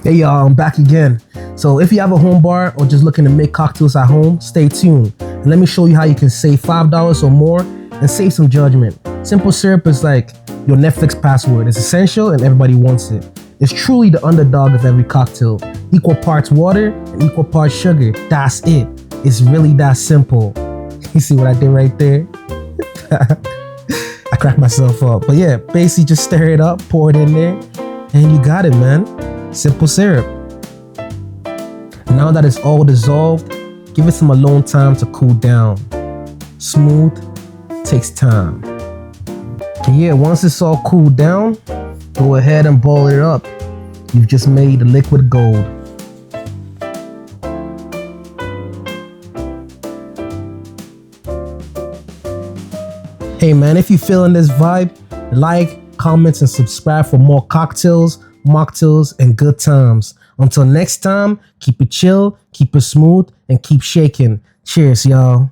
Hey y'all, I'm back again. So if you have a home bar or just looking to make cocktails at home, stay tuned and let me show you how you can save $5 or more and save some judgment. Simple syrup is like your Netflix password. It's essential and everybody wants it. It's truly the underdog of every cocktail. Equal parts water and equal parts sugar. That's it. It's really that simple. You see what I did right there? I cracked myself up. But yeah, basically just stir it up, pour it in there, and you got it, man. Simple syrup. Now that it's all dissolved, give it some alone time to cool down. Smooth takes time. And yeah, once it's all cooled down, go ahead and boil it up. You've just made the liquid gold. Hey man, if you're feeling this vibe, like, comment, and subscribe for more cocktails, mocktails, and good times. Until next time, keep it chill, keep it smooth, and keep shaking. Cheers, y'all.